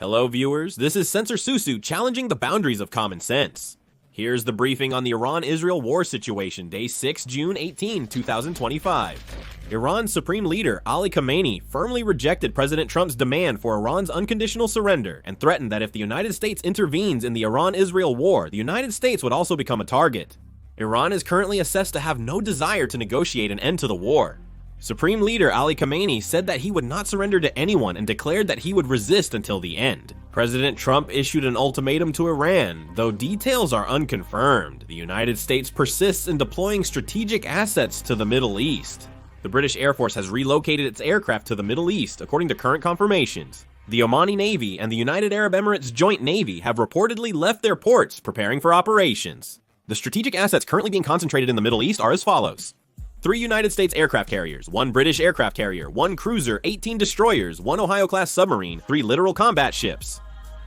Hello viewers, this is Censor Susu challenging the boundaries of common sense. Here's the briefing on the Iran-Israel war situation, day 6, June 18, 2025. Iran's supreme leader, Ali Khamenei, firmly rejected President Trump's demand for Iran's unconditional surrender and threatened that if the United States intervenes in the Iran-Israel war, the United States would also become a target. Iran is currently assessed to have no desire to negotiate an end to the war. Supreme Leader Ali Khamenei said that he would not surrender to anyone and declared that he would resist until the end. President Trump issued an ultimatum to Iran, though details are unconfirmed. The United States persists in deploying strategic assets to the Middle East. The British Air Force has relocated its aircraft to the Middle East, according to current confirmations. The Omani Navy and the United Arab Emirates Joint Navy have reportedly left their ports, preparing for operations. The strategic assets currently being concentrated in the Middle East are as follows: 3 United States aircraft carriers, 1 British aircraft carrier, 1 cruiser, 18 destroyers, 1 Ohio-class submarine, 3 littoral combat ships,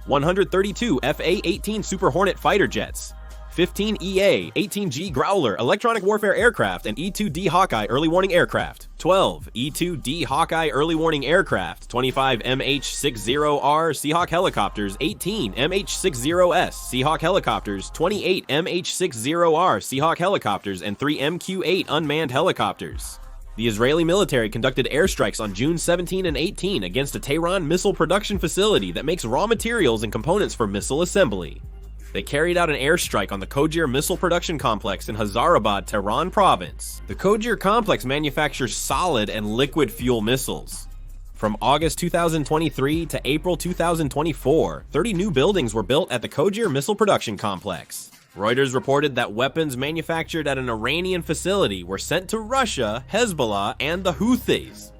132 FA-18 Super Hornet fighter jets, 15 EA, 18G Growler electronic warfare aircraft and E-2D Hawkeye early warning aircraft, 12 E-2D Hawkeye early warning aircraft, 25 MH-60R Seahawk helicopters, 18 MH-60S Seahawk helicopters, 28 MH-60R Seahawk helicopters, and 3 MQ-8 unmanned helicopters. The Israeli military conducted airstrikes on June 17 and 18 against a Tehran missile production facility that makes raw materials and components for missile assembly. They carried out an airstrike on the Kojir missile production complex in Hazarabad, Tehran province. The Kojir complex manufactures solid and liquid fuel missiles. From August 2023 to April 2024, 30 new buildings were built at the Kojir missile production complex. Reuters reported that weapons manufactured at an Iranian facility were sent to Russia, Hezbollah, and the Houthis.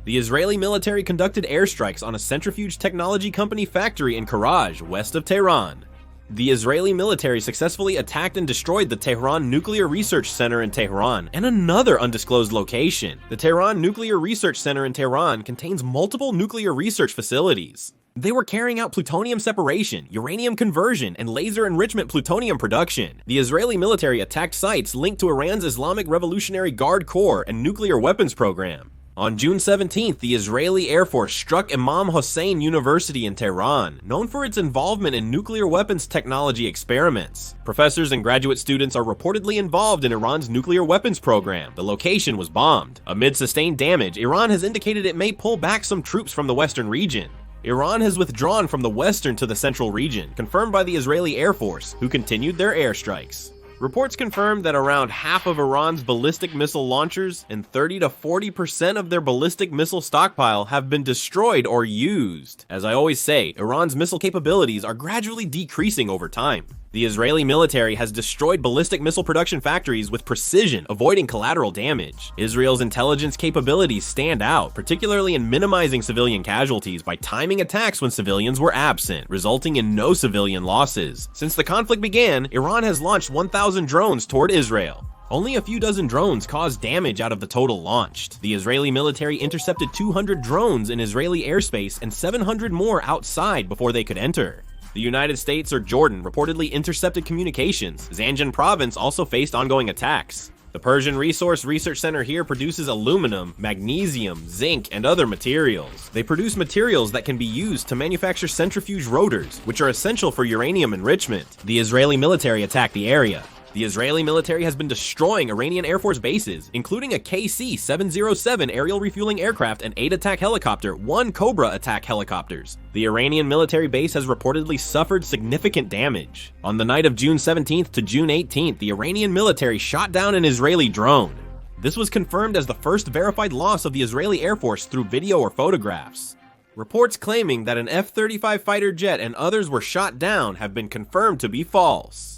The Israeli military conducted airstrikes on a centrifuge technology company factory in Karaj, west of Tehran. The Israeli military successfully attacked and destroyed the Tehran Nuclear Research Center in Tehran and another undisclosed location. The Tehran Nuclear Research Center in Tehran contains multiple nuclear research facilities. They were carrying out plutonium separation, uranium conversion, and laser enrichment plutonium production. The Israeli military attacked sites linked to Iran's Islamic Revolutionary Guard Corps and nuclear weapons program. On June 17th, the Israeli Air Force struck Imam Hossein University in Tehran, known for its involvement in nuclear weapons technology experiments. Professors and graduate students are reportedly involved in Iran's nuclear weapons program. The location was bombed. Amid sustained damage, Iran has indicated it may pull back some troops from the western region. Iran has withdrawn from the western to the central region, confirmed by the Israeli Air Force, who continued their airstrikes. Reports confirmed that around half of Iran's ballistic missile launchers and 30 to 40% of their ballistic missile stockpile have been destroyed or used. As I always say, Iran's missile capabilities are gradually decreasing over time. The Israeli military has destroyed ballistic missile production factories with precision, avoiding collateral damage. Israel's intelligence capabilities stand out, particularly in minimizing civilian casualties by timing attacks when civilians were absent, resulting in no civilian losses. Since the conflict began, Iran has launched 1,000 drones toward Israel. Only a few dozen drones caused damage out of the total launched. The Israeli military intercepted 200 drones in Israeli airspace and 700 more outside before they could enter. The United States or Jordan reportedly intercepted communications. Zanjan province also faced ongoing attacks. The Persian Resource Research Center here produces aluminum, magnesium, zinc, and other materials. They produce materials that can be used to manufacture centrifuge rotors, which are essential for uranium enrichment. The Israeli military attacked the area. The Israeli military has been destroying Iranian Air Force bases, including a KC-707 aerial refueling aircraft and 8 attack helicopter, 1 Cobra attack helicopters. The Iranian military base has reportedly suffered significant damage. On the night of June 17th to June 18th, the Iranian military shot down an Israeli drone. This was confirmed as the first verified loss of the Israeli Air Force through video or photographs. Reports claiming that an F-35 fighter jet and others were shot down have been confirmed to be false.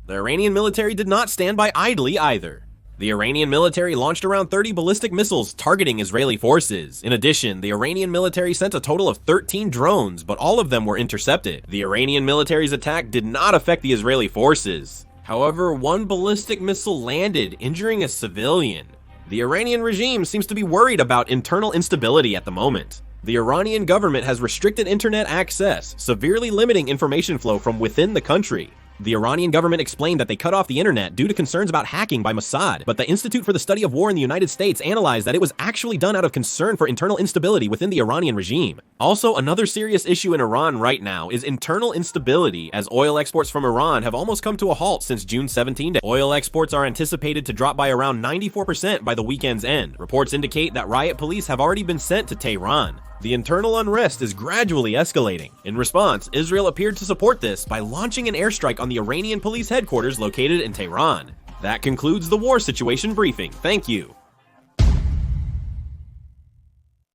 The Iranian military did not stand by idly either. The Iranian military launched around 30 ballistic missiles targeting Israeli forces. In addition, the Iranian military sent a total of 13 drones, but all of them were intercepted. The Iranian military's attack did not affect the Israeli forces. However, 1 ballistic missile landed, injuring a civilian. The Iranian regime seems to be worried about internal instability at the moment. The Iranian government has restricted internet access, severely limiting information flow from within the country. The Iranian government explained that they cut off the internet due to concerns about hacking by Mossad, but the Institute for the Study of War in the United States analyzed that it was actually done out of concern for internal instability within the Iranian regime. Also, another serious issue in Iran right now is internal instability, as oil exports from Iran have almost come to a halt since June 17. Oil exports are anticipated to drop by around 94% by the weekend's end. Reports indicate that riot police have already been sent to Tehran. The internal unrest is gradually escalating. In response, Israel appeared to support this by launching an airstrike on the Iranian police headquarters located in Tehran. That concludes the war situation briefing. Thank you.